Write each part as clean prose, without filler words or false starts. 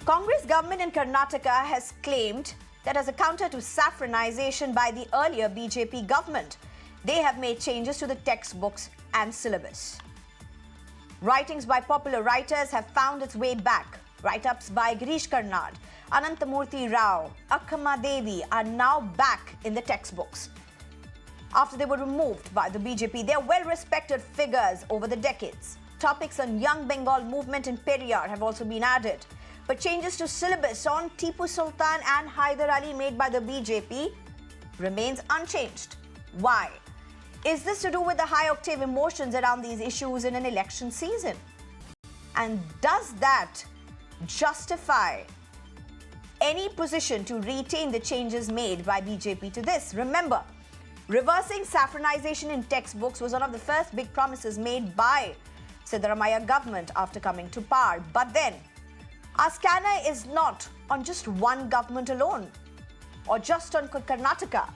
Congress government in Karnataka has claimed that as a counter to saffronization by the earlier BJP government, they have made changes to the textbooks and syllabus. Writings by popular writers have found its way back. Write-ups by Girish Karnad, Anantamurthy Rao, Akkamma Devi are now back in the textbooks. After they were removed by the BJP, they are well-respected figures over the decades. Topics on young Bengal movement in Periyar have also been added. But changes to syllabus on Tipu Sultan and Hyder Ali made by the BJP remains unchanged. Why? Is this to do with the high-octave emotions around these issues in an election season? And does that justify any position to retain the changes made by BJP to this? Remember, reversing saffronization in textbooks was one of the first big promises made by Siddaramaiah government after coming to power. But then, our scanner is not on just one government alone or just on Karnataka,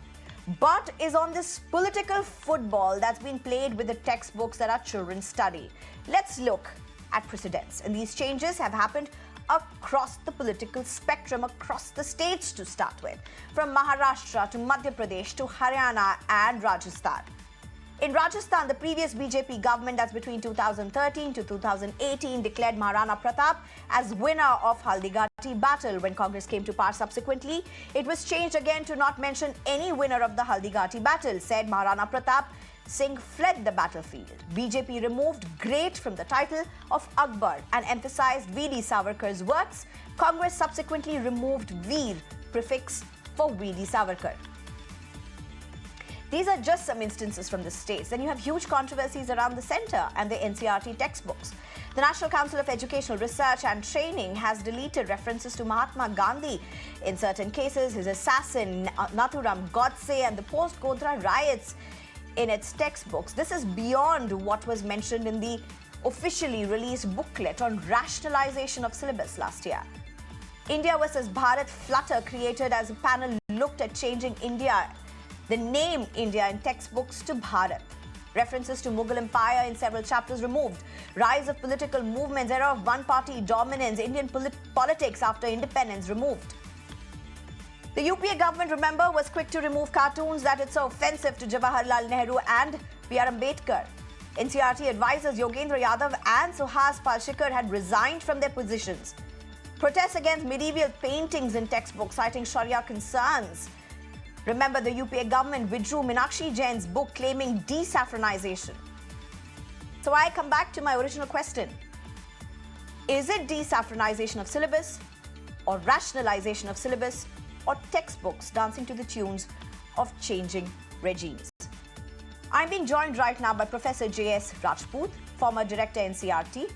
but is on this political football that's been played with the textbooks that our children study. Let's look at precedents. And these changes have happened across the political spectrum, across the states to start with, from Maharashtra to Madhya Pradesh to Haryana and Rajasthan. In Rajasthan, the previous BJP government, that's between 2013 to 2018, declared Maharana Pratap as winner of Haldigati battle. When Congress came to power subsequently, it was changed again to not mention any winner of the Haldigati battle. Said Maharana Pratap Singh fled the battlefield. BJP removed great from the title of Akbar and emphasized V.D. Savarkar's works. Congress subsequently removed Veer prefix for V.D. Savarkar. These are just some instances from the states. Then you have huge controversies around the centre and the NCERT textbooks. The National Council of Educational Research and Training has deleted references to Mahatma Gandhi in certain cases, his assassin Nathuram Godse and the post-Godhra riots in its textbooks. This is beyond what was mentioned in the officially released booklet on rationalization of syllabus last year. India versus Bharat Flutter, created as a panel, looked at changing the name India in textbooks to Bharat. References to Mughal Empire in several chapters removed. Rise of political movements, era of one-party dominance, Indian politics after independence removed. The UPA government, remember, was quick to remove cartoons that it's so offensive to Jawaharlal Nehru and B.R. Ambedkar. NCERT advisors Yogendra Yadav and Suhas Palshikar had resigned from their positions. Protests against medieval paintings in textbooks, citing Sharia concerns. Remember, the UPA government withdrew Meenakshi Jain's book claiming desaffronization. So I come back to my original question. Is it desaffronization of syllabus or rationalization of syllabus or textbooks dancing to the tunes of changing regimes? I'm being joined right now by Professor J S Rajput, former Director NCERT,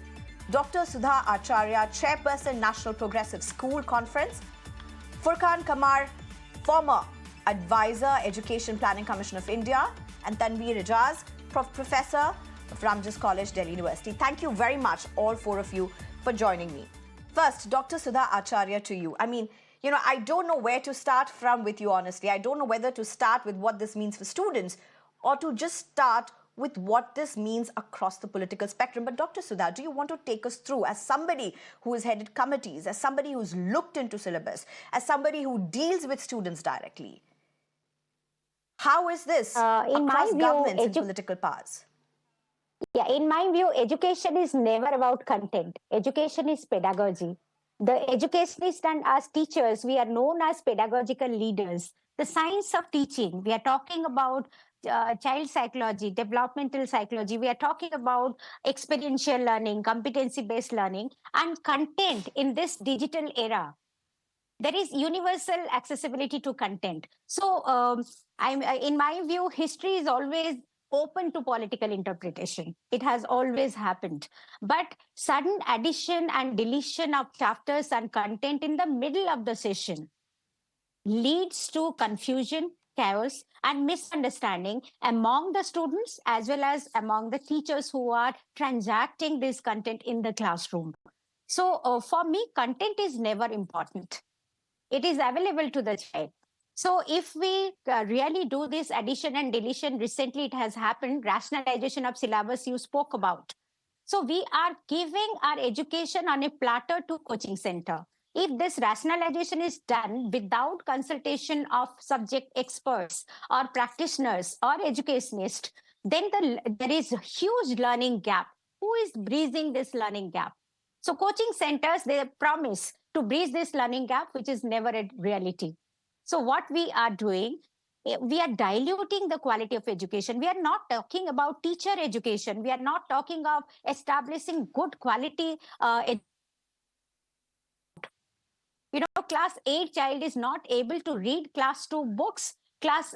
Dr. Sudha Acharya, Chairperson National Progressive School Conference, Furqan Kamar, former Advisor, Education Planning Commission of India, and Tanveer Ijaz, Professor of Ramjas College, Delhi University. Thank you very much, all four of you, for joining me. First, Dr. Sudha Acharya, to you. I don't know where to start from with you, honestly. I don't know whether to start with what this means for students or to just start with what this means across the political spectrum. But Dr. Sudha, do you want to take us through, as somebody who has headed committees, as somebody who's looked into syllabus, as somebody who deals with students directly? How is this across governments and political powers? Yeah, in my view, education is never about content. Education is pedagogy. The educationists and us teachers, we are known as pedagogical leaders. The science of teaching, we are talking about child psychology, developmental psychology. We are talking about experiential learning, competency-based learning, and content in this digital era. There is universal accessibility to content. So in my view, history is always open to political interpretation. It has always happened. But sudden addition and deletion of chapters and content in the middle of the session leads to confusion, chaos, and misunderstanding among the students as well as among the teachers who are transacting this content in the classroom. So for me, content is never important. It is available to the child. So if we really do this addition and deletion, recently it has happened, rationalization of syllabus you spoke about. So we are giving our education on a platter to coaching center. If this rationalization is done without consultation of subject experts or practitioners or educationists, then there is a huge learning gap. Who is bridging this learning gap? So coaching centers, they promise to bridge this learning gap, which is never a reality. So what we are doing, we are diluting the quality of education. We are not talking about teacher education. We are not talking of establishing good quality class 8 child is not able to read class 2 books, class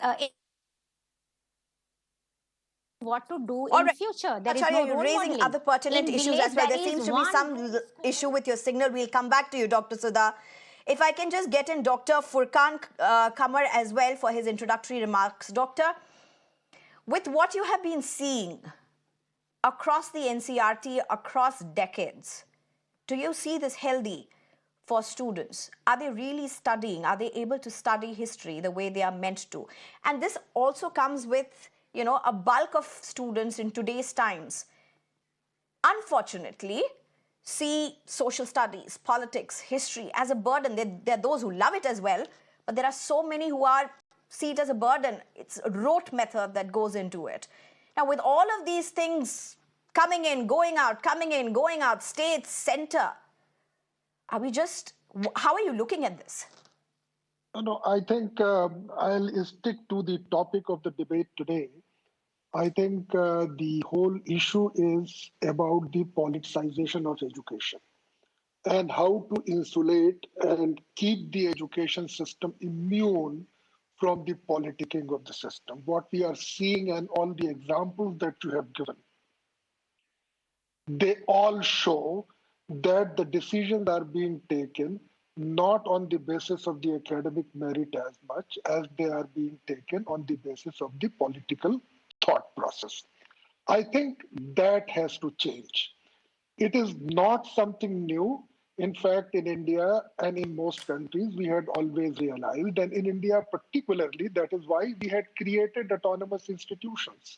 what to do All in right. future. There is Acharya, no you're role raising modeling. other pertinent In issues village, as well. there There is seems to be one some issue with your signal. We'll come back to you, Dr. Sudha. If I can just get in Dr. Furkan Kamar as well for his introductory remarks. Doctor, with what you have been seeing across the NCERT, across decades, do you see this healthy for students? Are they really studying? Are they able to study history the way they are meant to? And this also comes with, a bulk of students in today's times, unfortunately, see social studies, politics, history as a burden. There are those who love it as well, but there are so many who see it as a burden. It's a rote method that goes into it. Now, with all of these things coming in, going out, state, center, how are you looking at this? No, I think I'll stick to the topic of the debate today. I think the whole issue is about the politicization of education and how to insulate and keep the education system immune from the politicking of the system. What we are seeing and all the examples that you have given, they all show that the decisions are being taken not on the basis of the academic merit as much as they are being taken on the basis of the political thought process. I think that has to change. It is not something new. In fact, in India and in most countries, we had always realized, and in India particularly, that is why we had created autonomous institutions.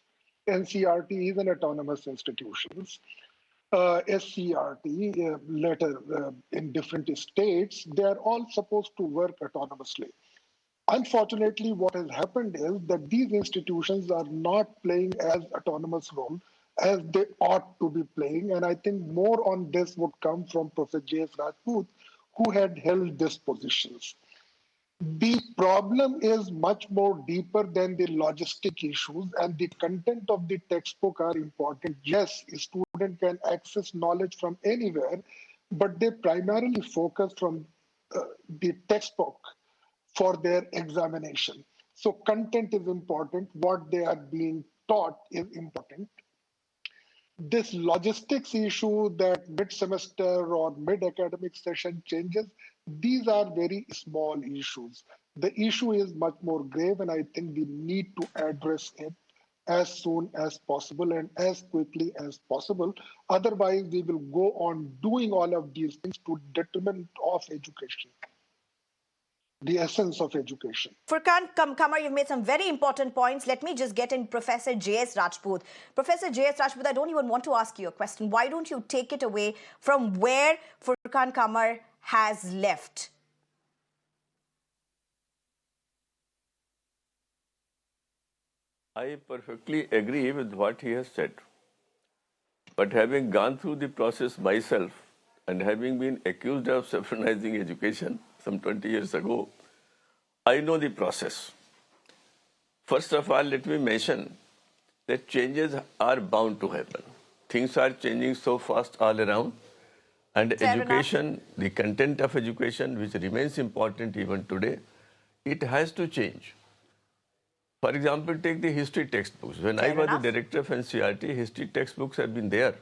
NCERT is an autonomous institution. SCRT, later in different states, they are all supposed to work autonomously. Unfortunately, what has happened is that these institutions are not playing as autonomous role as they ought to be playing. And I think more on this would come from Prof J S Rajput, who had held these positions. The problem is much more deeper than the logistic issues, and the content of the textbook are important. Yes, a student can access knowledge from anywhere, but they primarily focus from the textbook for their examination. So content is important. What they are being taught is important. This logistics issue that mid-semester or mid-academic session changes, these are very small issues. The issue is much more grave, and I think we need to address it as soon as possible and as quickly as possible. Otherwise, we will go on doing all of these things to detriment of education, the essence of education. Furkan Kamar, you've made some very important points. Let me just get in Professor J S Rajput. Professor J S Rajput, I don't even want to ask you a question. Why don't you take it away from where Furkan Kamar has left? I perfectly agree with what he has said. But having gone through the process myself and having been accused of saffronizing education some 20 years ago, I know the process. First of all, let me mention that changes are bound to happen. Things are changing so fast all around. And education, the content of education, which remains important even today, it has to change. For example, take the history textbooks. When I was the director of NCERT, history textbooks have been there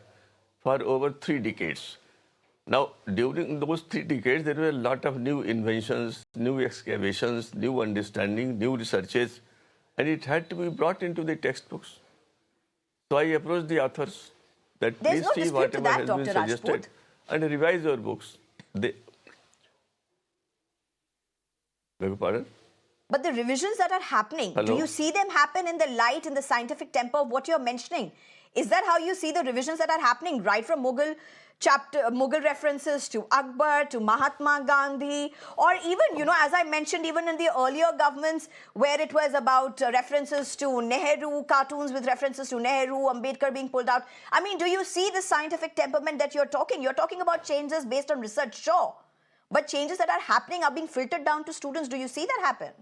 for over 3 decades. Now, during those 3 decades, there were a lot of new inventions, new excavations, new understanding, new researches, and it had to be brought into the textbooks. So I approached the authors that please see whatever has been suggested and revise your books. Beg your pardon? But the revisions that are happening, do you see them happen in the light, in the scientific temper of what you're mentioning? Is that how you see the revisions that are happening, right from Mughal references to Akbar, to Mahatma Gandhi, or even, as I mentioned, even in the earlier governments where it was about references to Nehru, cartoons with references to Nehru, Ambedkar being pulled out. I mean, do you see the scientific temperament that you're talking? You're talking about changes based on research, sure. But changes that are happening are being filtered down to students. Do you see that happen?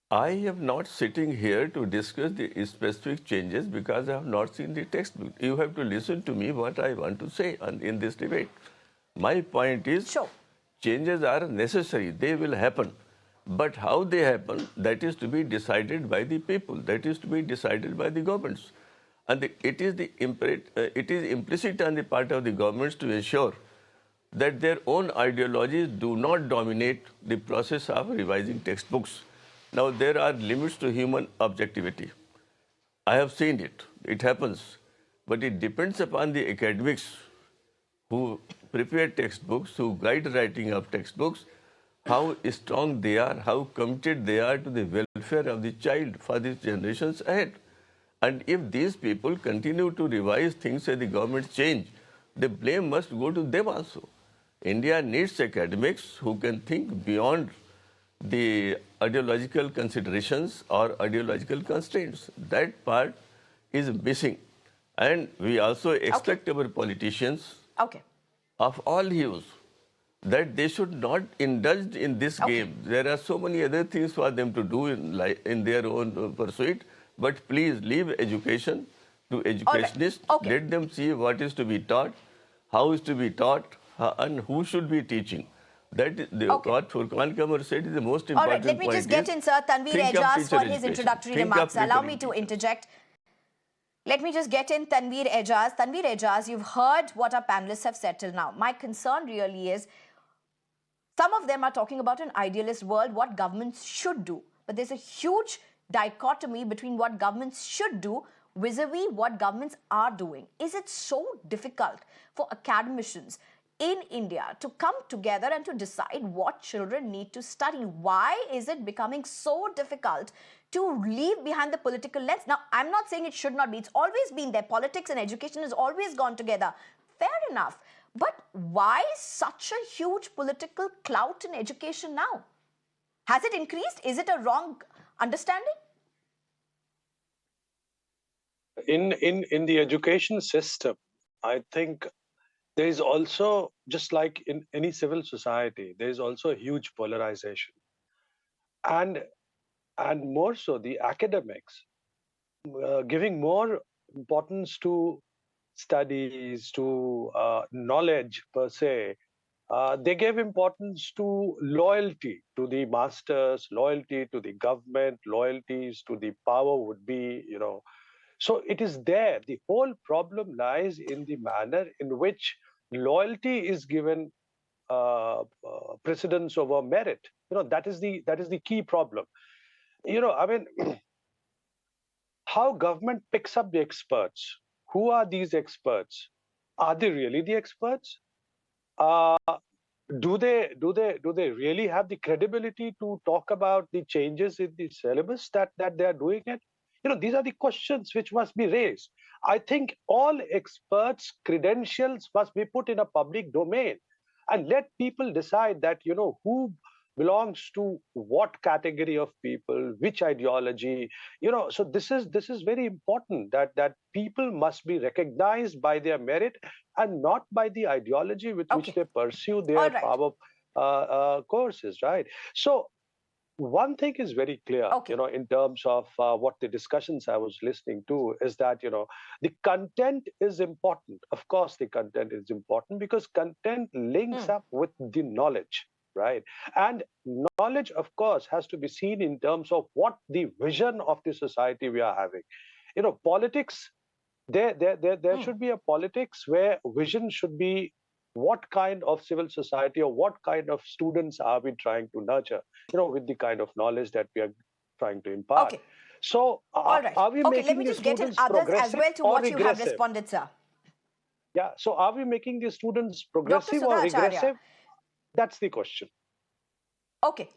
I am not sitting here to discuss the specific changes because I have not seen the textbook. You have to listen to me what I want to say in this debate. My point is, Sure, changes are necessary. They will happen. But how they happen, that is to be decided by the people. That is to be decided by the governments. And it is implicit on the part of the governments to ensure that their own ideologies do not dominate the process of revising textbooks. Now, there are limits to human objectivity. I have seen it. It happens. But it depends upon the academics who prepare textbooks, who guide writing of textbooks, how strong they are, how committed they are to the welfare of the child for the generations ahead. And if these people continue to revise things as the government change, the blame must go to them also. India needs academics who can think beyond the ideological considerations or ideological constraints. That part is missing. And we also expect our politicians of all hues that they should not indulge in this game. There are so many other things for them to do in their own pursuit, but please leave education to educationists. Let them see what is to be taught, how is to be taught, and who should be teaching. That is what Furqan Kamar said is the most important point. All right, let me just get in, sir. Tanveer Ejaz for his introductory remarks. Allow me to interject. Let me just get in Tanveer Ejaz. Tanveer Ejaz, you've heard what our panelists have said till now. My concern really is, some of them are talking about an idealist world, what governments should do. But there's a huge dichotomy between what governments should do vis-a-vis what governments are doing. Is it so difficult for academicians in India to come together and to decide what children need to study? Why is it becoming so difficult to leave behind the political lens? Now, I'm not saying it should not be. It's always been there. Politics and education has always gone together. Fair enough. But why such a huge political clout in education now? Has it increased? Is it a wrong understanding? In the education system, I think there is also, just like in any civil society, there is also a huge polarization. And more so, the academics giving more importance to studies, to knowledge per se. They gave importance to loyalty to the masters, loyalty to the government, loyalties to the power would be, So it is there. The whole problem lies in the manner in which loyalty is given precedence over merit. That is the key problem. I mean, how government picks up the experts. Who are these experts? Are they really the experts? Do they really have the credibility to talk about the changes in the syllabus that they are doing it? These are the questions which must be raised. I think all experts' credentials must be put in a public domain, and let people decide that who belongs to what category of people, which ideology. So this is very important, that people must be recognized by their merit and not by the ideology with which they pursue their power courses, right? So one thing is very clear, in terms of what the discussions I was listening to, is that, the content is important. Of course, the content is important because content links up with the knowledge, right? And knowledge, of course, has to be seen in terms of what the vision of the society we are having. Politics, there should be a politics where vision should be what kind of civil society or what kind of students are we trying to nurture, with the kind of knowledge that we are trying to impart. So are we making the students progressive or regressive? Responded, sir. Yeah, so are we making the students progressive or regressive? That's the question. Okay.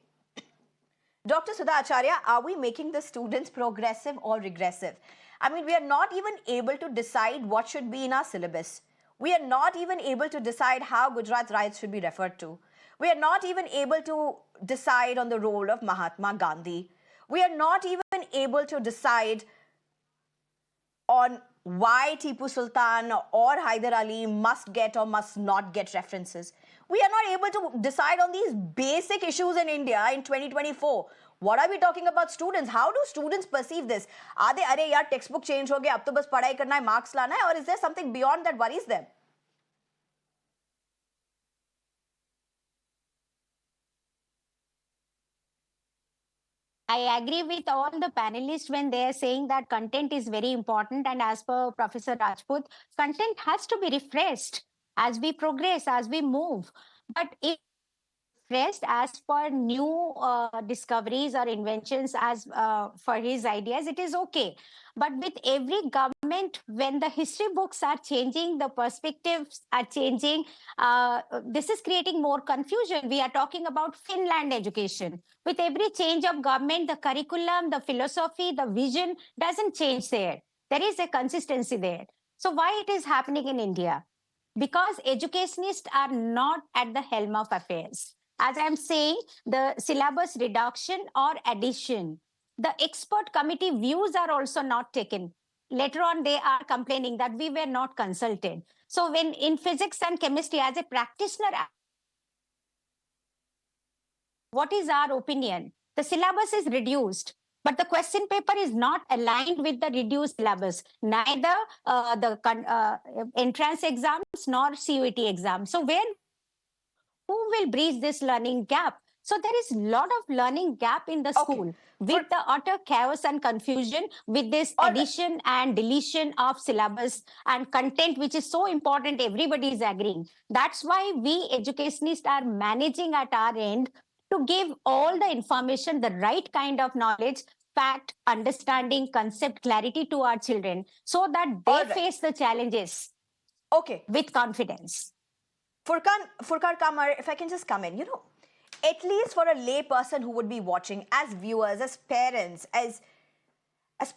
Dr. Sudha Acharya, are we making the students progressive or regressive? I mean, we are not even able to decide what should be in our syllabus. We are not even able to decide how Gujarat riots should be referred to. We are not even able to decide on the role of Mahatma Gandhi. We are not even able to decide on why Tipu Sultan or Hyder Ali must get or must not get references. We are not able to decide on these basic issues in India in 2024. What are we talking about students? How do students perceive this? Are they, अरे यार textbook change हो गया, अब तो बस पढ़ाई करना है, marks लाना है, or is there something beyond that worries them? I agree with all the panelists when they are saying that content is very important. And as per Professor Rajput, content has to be refreshed as we progress, as we move. But if refreshed as per new discoveries or inventions, as for his ideas, it is okay. But with every government, when the history books are changing, the perspectives are changing, this is creating more confusion. We are talking about Finland education. With every change of government, the curriculum, the philosophy, the vision doesn't change there. There is a consistency there. So why it is happening in India? Because educationists are not at the helm of affairs. As I'm saying, the syllabus reduction or addition, the expert committee views are also not taken. Later on, they are complaining that we were not consulted. So when in physics and chemistry, as a practitioner, what is our opinion? The syllabus is reduced, but the question paper is not aligned with the reduced syllabus, neither the entrance exams nor CUET exams. So who will bridge this learning gap? So there is a lot of learning gap in the school with the utter chaos and confusion with this addition and deletion of syllabus and content, which is so important. Everybody is agreeing. That's why we educationists are managing at our end to give all the information, the right kind of knowledge, fact, understanding, concept, clarity to our children so that they face the challenges with confidence. Furkan Kamar, if I can just come in, you know, at least for a lay person who would be watching, as viewers, as parents, as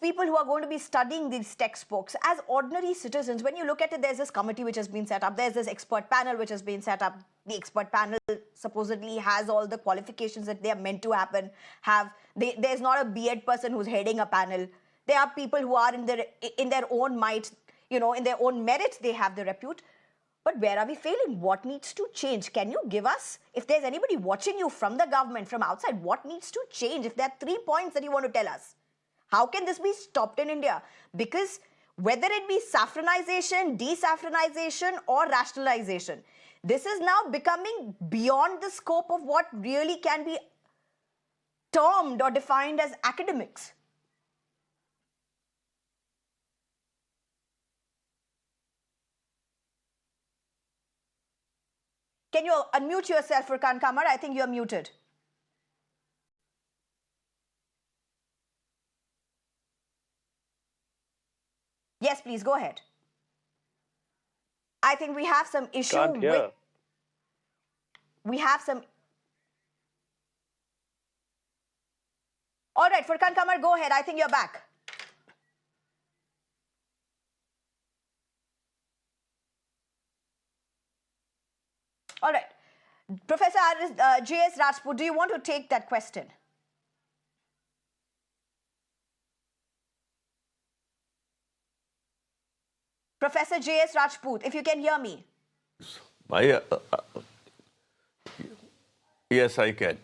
people who are going to be studying these textbooks, as ordinary citizens, when you look at it, there's this committee which has been set up, there's this expert panel which has been set up. The expert panel supposedly has all the qualifications that they are meant to there's not a B.Ed person who's heading a panel. There are people who are in their own might, you know, in their own merit, they have the repute. But where are we failing? What needs to change? Can you give us, if there's anybody watching you from the government, from outside, what needs to change? If there are 3 points that you want to tell us, how can this be stopped in India? Because whether it be saffronization, desaffronization, or rationalization, this is now becoming beyond the scope of what really can be termed or defined as academics. Can you unmute yourself, Furkan Kamar? I think you're muted. Yes, please, go ahead. I think we have some issue Can't hear. We have some... All right, Furkan Kamar, go ahead. I think you're back. All right. Professor J S Rajput, do you want to take that question? Professor J S Rajput, if you can hear me. Yes, I can.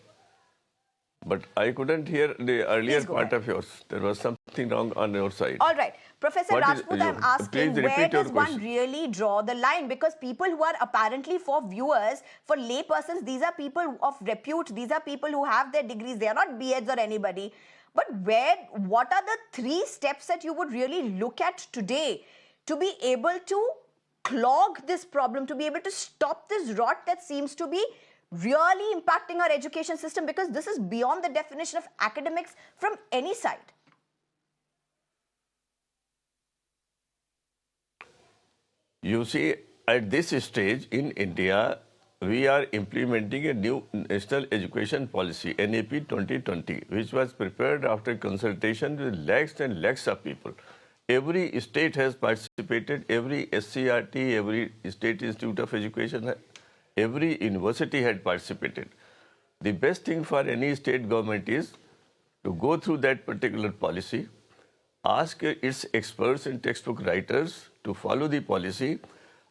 But I couldn't hear the earlier part of yours. There was something wrong on your side. All right. Professor Rajput, I'm asking, where does one really draw the line? Because people who are apparently, for viewers, for lay persons, these are people of repute. These are people who have their degrees. They are not B.Eds or anybody. But what are the 3 steps that you would really look at today to be able to clog this problem, to be able to stop this rot that seems to be really impacting our education system, because this is beyond the definition of academics from any side? You see, at this stage in India, we are implementing a new National Education Policy, NEP 2020, which was prepared after consultation with lakhs and lakhs of people. Every state has participated, every SCRT, every State Institute of Education, every university had participated. The best thing for any state government is to go through that particular policy, ask its experts and textbook writers to follow the policy.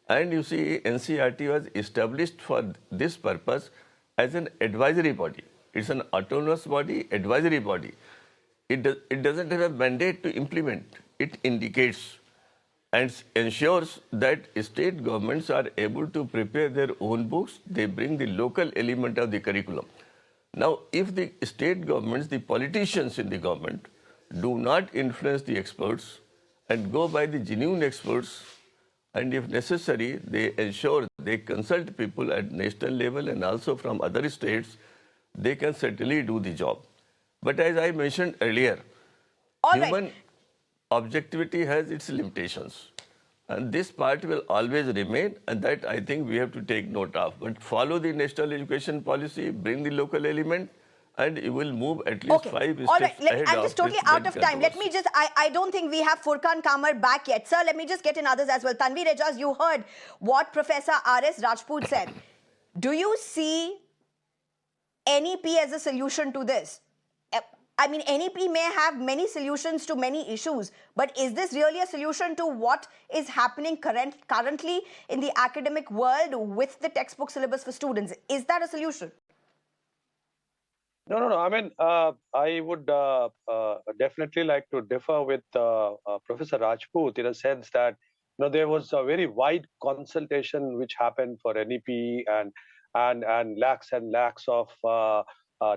And you see, NCERT was established for this purpose as an advisory body. It's an autonomous body, advisory body. It doesn't have a mandate to implement. It indicates and ensures that state governments are able to prepare their own books. They bring the local element of the curriculum. Now, if the state governments, the politicians in the government, do not influence the experts and go by the genuine experts, and if necessary, they ensure they consult people at national level and also from other states, they can certainly do the job. But as I mentioned earlier, human objectivity has its limitations. And this part will always remain, and that I think we have to take note of. But follow the national education policy, bring the local element, and you will move at least 5 steps ahead. I'm just totally out of time. Let me just, I don't think we have Furkan Kamar back yet. Sir, let me just get in others as well. Tanveer Ejaz, you heard what Professor R.S. Rajput said. Do you see NEP as a solution to this? I mean, NEP may have many solutions to many issues, but is this really a solution to what is happening currently in the academic world with the textbook syllabus for students? Is that a solution? No. I mean, I would definitely like to differ with Professor Rajput in a sense that there was a very wide consultation which happened for NEP and lakhs of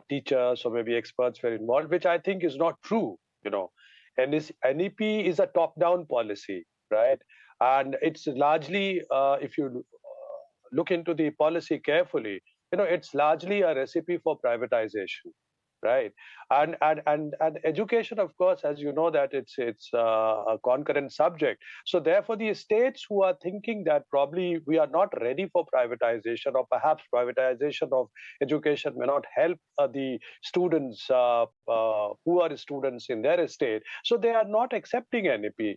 teachers or maybe experts were involved, which I think is not true. And this NEP is a top-down policy, right? And it's largely, if you look into the policy carefully, it's largely a recipe for privatization, right? And education, of course, as you know, that it's a concurrent subject. So therefore, the states who are thinking that probably we are not ready for privatization, or perhaps privatization of education may not help the students who are students in their state, so they are not accepting NEP.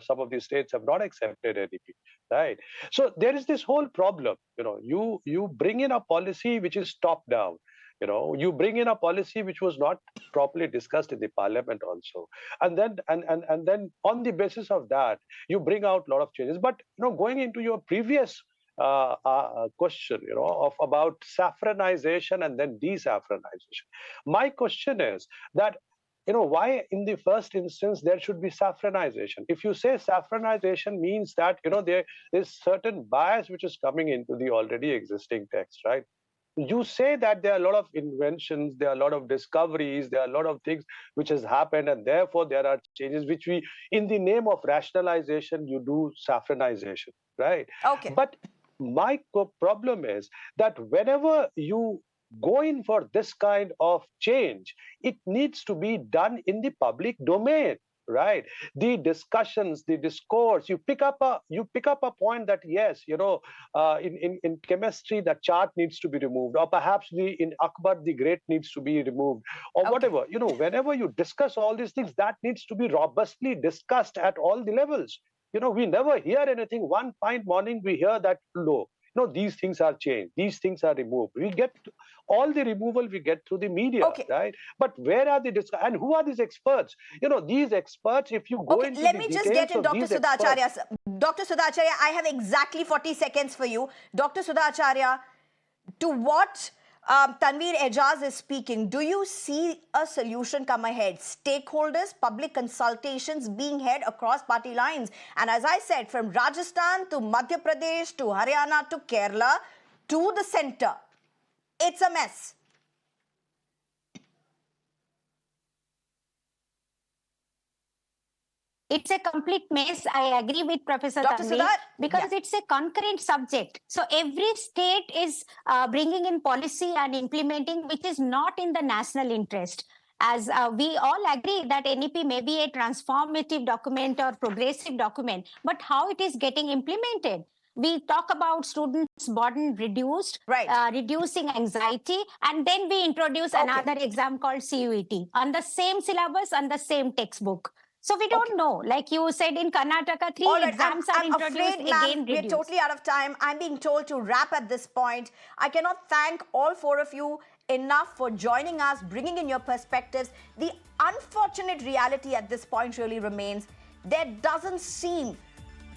Some of these states have not accepted NEP, right? So there is this whole problem. You bring in a policy which is top down. You bring in a policy which was not properly discussed in the parliament also, and then on the basis of that you bring out a lot of changes. But going into your previous question, of about saffronization and then desaffronization, my question is that why in the first instance there should be saffronization? If you say saffronization means that there is certain bias which is coming into the already existing text, right? You say that there are a lot of inventions, there are a lot of discoveries, there are a lot of things which has happened, and therefore there are changes which we, in the name of rationalization, you do saffronization, right? Okay. But my problem is that whenever you go in for this kind of change, it needs to be done in the public domain. Right, the discussions, the discourse. You pick up a point that yes, in chemistry that chart needs to be removed, or perhaps in Akbar the Great needs to be removed, or whatever. Whenever you discuss all these things, that needs to be robustly discussed at all the levels. We never hear anything. One fine morning we hear that these things are changed, these things are removed. We get all the removal we get through the media, right? But where are the and who are these experts? These experts, if you go into let me just get in Dr. Sudha Acharya. Dr. Sudha Acharya, I have exactly 40 seconds for you. Dr. Sudha Acharya, to what Tanveer Ejaz is speaking, do you see a solution come ahead? Stakeholders, public consultations being held across party lines. And as I said, from Rajasthan to Madhya Pradesh to Haryana to Kerala to the center, it's a mess. It's a complete mess. I agree with Professor Tanveer, because it's a concurrent subject. So every state is bringing in policy and implementing which is not in the national interest. As we all agree that NEP may be a transformative document or progressive document, but how it is getting implemented? we talk about students' burden reduced, Right. reducing anxiety, and then we introduce another exam called CUET on the same syllabus, on the same textbook. So we don't know. Like you said, in Karnataka, three All right, exams are I'm introduced, afraid, ma'am, again we're reduced. totally out of time. I'm being told to wrap at this point. I cannot thank all four of you enough for joining us, bringing in your perspectives. The unfortunate reality at this point really remains there doesn't seem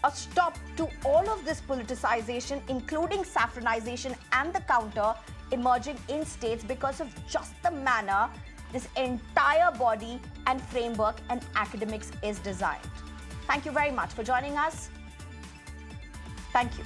a stop to all of this politicization, including saffronization and the counter emerging in states because of just the manner this entire body and framework and academics is designed. Thank you very much for joining us. Thank you.